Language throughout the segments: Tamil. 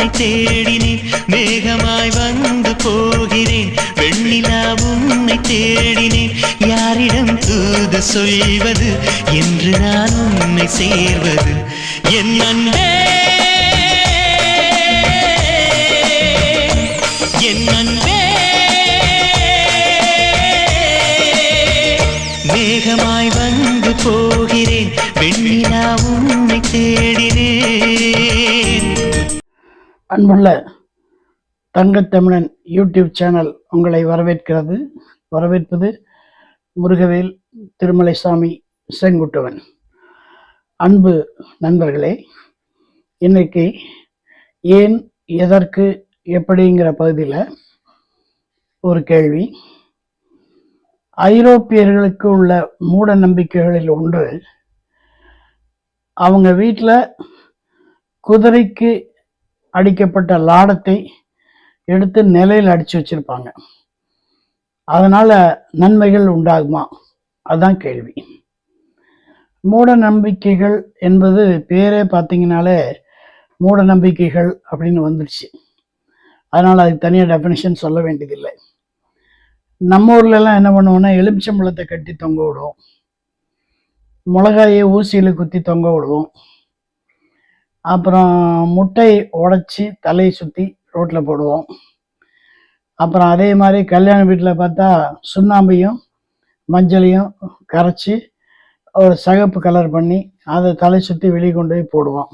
உன்னை தேடினேன், மேகமாய் வந்து போகிறேன். வெண்ணிலா உன்னை தேடினேன், யாரிடம் தூது சொல்வது என்று நான் உன்னை சேர்வது. என் அன்பே என் அன்பே, மேகமாய் வந்து போகிறேன், வெண்ணிலா உன்னை தேடினேன். அன்புள்ள தங்கத்தமிழன் யூடியூப் சேனல் உங்களை வரவேற்பது முருகவேல் திருமலைசாமி செங்குட்டுவன். அன்பு நண்பர்களே, இன்னைக்கு ஏன் எதற்கு எப்படிங்கிற பகுதியில் ஒரு கேள்வி. ஐரோப்பியர்களுக்கு உள்ள மூட நம்பிக்கைகளில் ஒன்று, அவங்க வீட்டில் குதிரைக்கு அடிக்கப்பட்ட லாடத்தை எடுத்து நிலையில் அடித்து வச்சிருப்பாங்க. அதனால நன்மைகள் உண்டாகுமா? அதுதான் கேள்வி. மூட நம்பிக்கைகள் என்பது பேரே பார்த்தீங்கன்னாலே மூட நம்பிக்கைகள் அப்படின்னு வந்துடுச்சு. அதனால் அதுக்கு தனியாக டெஃபினிஷன் சொல்ல வேண்டியதில்லை. நம்ம ஊர்லெலாம் என்ன பண்ணுவோம்னா, எலுமிச்சம்பழத்தை கட்டி தொங்க விடுவோம், மிளகாயை ஊசியில் குத்தி தொங்க விடுவோம், அப்புறம் முட்டை உடைச்சி தலையை சுற்றி ரோட்டில் போடுவோம். அப்புறம் அதே மாதிரி கல்யாண வீட்டில் பார்த்தா சுண்ணாம்பையும் மஞ்சளையும் கரைச்சி ஒரு சிகப்பு கலர் பண்ணி அதை தலை சுற்றி வெளியே கொண்டு போய் போடுவோம்.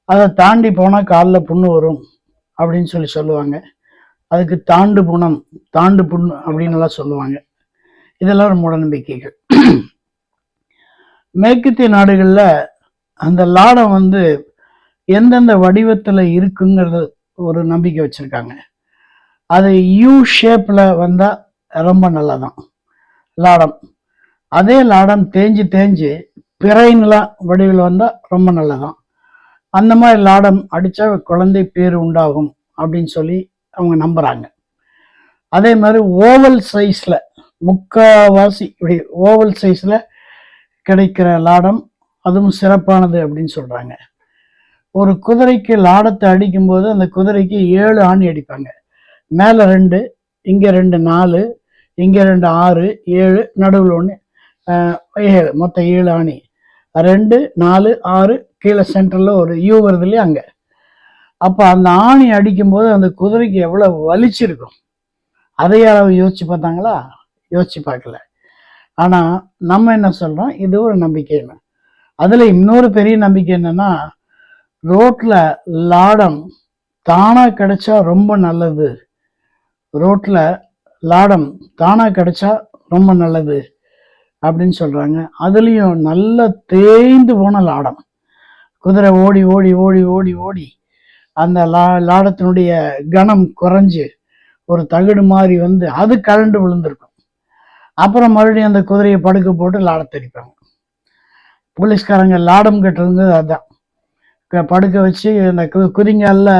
அதை தாண்டி போனால் காலில் புண்ணு வரும் அப்படின்னு சொல்லுவாங்க. அதுக்கு தாண்டு புண்ணு அப்படின்னு எல்லாம் சொல்லுவாங்க. இதெல்லாம் ஒரு மூடநம்பிக்கைகள். மேற்கத்திய நாடுகளில் அந்த லாடம் வந்து எந்தெந்த வடிவத்தில் இருக்குங்கிறது ஒரு நம்பிக்கை வச்சுருக்காங்க. அது யூ ஷேப்பில் வந்தால் ரொம்ப நல்லதான் லாடம். அதே லாடம் தேஞ்சு பிறைங்களா வடிவில் வந்தால் ரொம்ப நல்லதான். அந்த மாதிரி லாடம் அடித்தா குழந்தை பேர் உண்டாகும் அப்படின்னு சொல்லி அவங்க நம்புகிறாங்க. அதே மாதிரி ஓவல் சைஸில், முக்கால்வாசி இப்படி ஓவல் சைஸில் கிடைக்கிற லாடம் அதுவும் சிறப்பானது அப்படின்னு சொல்கிறாங்க. ஒரு குதிரைக்கு லாடத்தை அடிக்கும்போது அந்த குதிரைக்கு 7 ஆணி அடிப்பாங்க. மேலே 2, இங்கே 2 4, இங்கே 2 6 7, நடுவில் 1 7, மொத்தம் 7 ஆணி. 2 4 6, கீழே சென்டரில் ஒரு யூ வருது இல்லையா அங்கே. அப்போ அந்த ஆணி அடிக்கும்போது அந்த குதிரைக்கு எவ்வளோ வலிச்சிருக்கும், அதை யாராவது யோசிச்சு பார்த்தாங்களா? யோசிச்சு பார்க்கல. ஆனால் நம்ம என்ன சொல்கிறோம், இது ஒரு நம்பிக்கைன்னு. அதில் இன்னொரு பெரிய நம்பிக்கை என்னென்னா, ரோட்டில் லாடம் தானாக கிடைச்சா ரொம்ப நல்லது, ரோட்டில் லாடம் தானாக கிடைச்சா ரொம்ப நல்லது அப்படின்னு சொல்கிறாங்க. அதுலேயும் நல்ல தேய்ந்து போன லாடம், குதிரை ஓடி ஓடி ஓடி ஓடி ஓடி அந்த லாடத்தினுடைய கனம் குறைஞ்சு ஒரு தகடு மாதிரி வந்து அது கரண்டு விழுந்திருக்கும். அப்புறம் மறுபடியும் அந்த குதிரையை படுக்க போட்டு லாடத்தை அடிப்பாங்க. போலீஸ்காரங்க லாடம் கட்டுறதுங்க அதுதான். படுக்க வச்சு அந்த குதிங்காலில்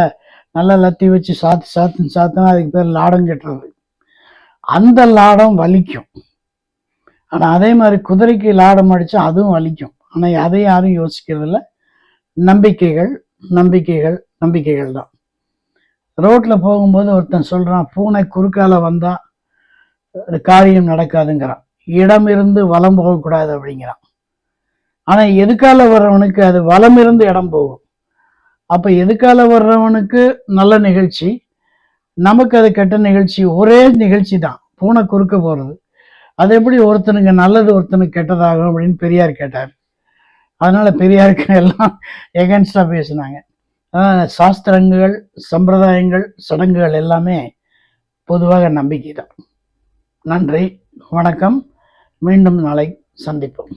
நல்லா லத்தி வச்சு சாத்துனா அதுக்கு பேர் லாடம் கட்டுறது. அந்த லாடம் வலிக்கும். ஆனால் அதே மாதிரி குதிரைக்கு லாடம் அடித்தா அதுவும் வலிக்கும். ஆனால் அதை யாரும் யோசிக்கிறதில்ல. நம்பிக்கைகள் தான். ரோட்டில் போகும்போது ஒருத்தன் சொல்கிறான், பூனை குறுக்கால வந்தால் காரியம் நடக்காதுங்கிறான், இடம் இருந்து வலம் போகக்கூடாது அப்படிங்கிறான். ஆனால் எதுக்கால வர்றவனுக்கு அது வலம் இருந்து இடம் போகும். அப்போ எதுக்கால வர்றவனுக்கு நல்ல நிகழ்ச்சி, நமக்கு அது கெட்ட நிகழ்ச்சி. ஒரே நிகழ்ச்சி தான், பூனை குறுக்க போகிறது. அது எப்படி ஒருத்தனுக்கு நல்லது ஒருத்தனுக்கு கெட்டதாகும் அப்படின்னு பெரியார் கேட்டார். அதனால பெரியாருக்கு எல்லாம் எகென்ஸ்டா பேசினாங்க. சாஸ்திரங்கள், சம்பிரதாயங்கள், சடங்குகள் எல்லாமே பொதுவாக நம்பிக்கை தான். நன்றி, வணக்கம். மீண்டும் நாளை சந்திப்போம்.